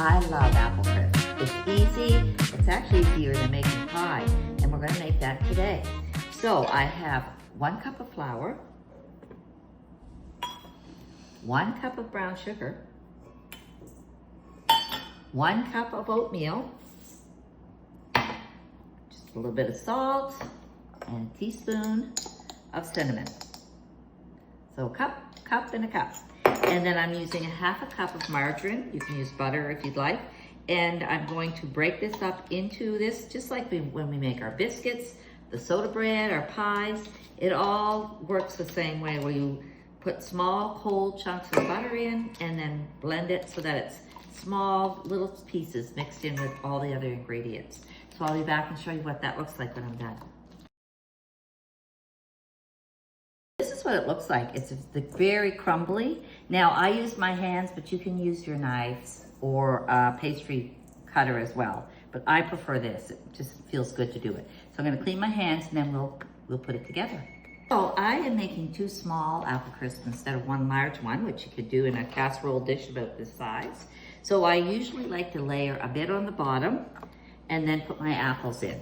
I love apple crisp. It's easy. It's actually easier than making pie. And we're going to make that today. So I have 1 cup of flour, 1 cup of brown sugar, 1 cup of oatmeal, just a little bit of salt, and a teaspoon of cinnamon. So a cup, and a cup. And then I'm using a 1/2 cup of margarine. You can use butter if you'd like. And I'm going to break this up into this, just like when we make our biscuits, the soda bread, our pies. It all works the same way, where you put small cold chunks of butter in and then blend it so that it's small little pieces mixed in with all the other ingredients. So I'll be back and show you what that looks like when I'm done. This is what it looks like. It's very crumbly. Now I use my hands, but you can use your knives or a pastry cutter as well. But I prefer this. It just feels good to do it. So I'm gonna clean my hands and then we'll put it together. So I am making 2 small apple crisps instead of 1 large one, which you could do in a casserole dish about this size. So I usually like to layer a bit on the bottom and then put my apples in.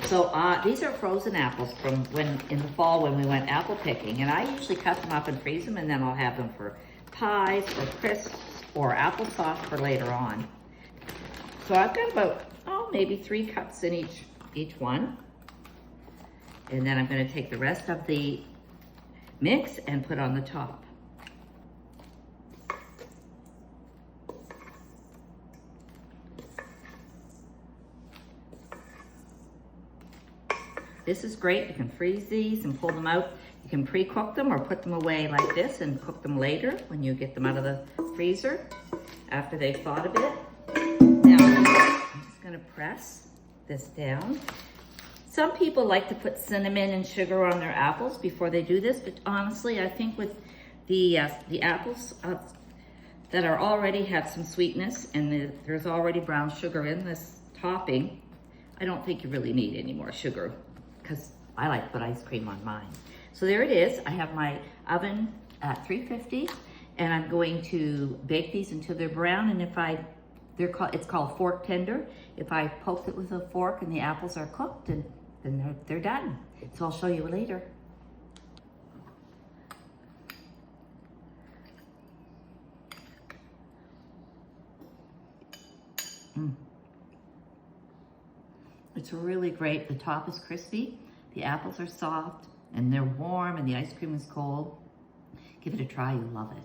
So these are frozen apples from in the fall when we went apple picking, and I usually cut them up and freeze them, and then I'll have them for pies or crisps or applesauce for later on. So I've got about, maybe 3 cups in each one. And then I'm gonna take the rest of the mix and put on the top. This is great. You can freeze these and pull them out. You can pre-cook them or put them away like this and cook them later when you get them out of the freezer after they've thawed a bit. Now, I'm just gonna press this down. Some people like to put cinnamon and sugar on their apples before they do this, but honestly, I think with the apples that are already have some sweetness and there's already brown sugar in this topping, I don't think you really need any more sugar, because I like to put ice cream on mine. So there it is. I have my oven at 350, and I'm going to bake these until they're brown. And it's called fork tender. If I poke it with a fork and the apples are cooked, and then they're done. So I'll show you later. It's really great. The top is crispy, the apples are soft, and they're warm, and the ice cream is cold. Give it a try, you'll love it.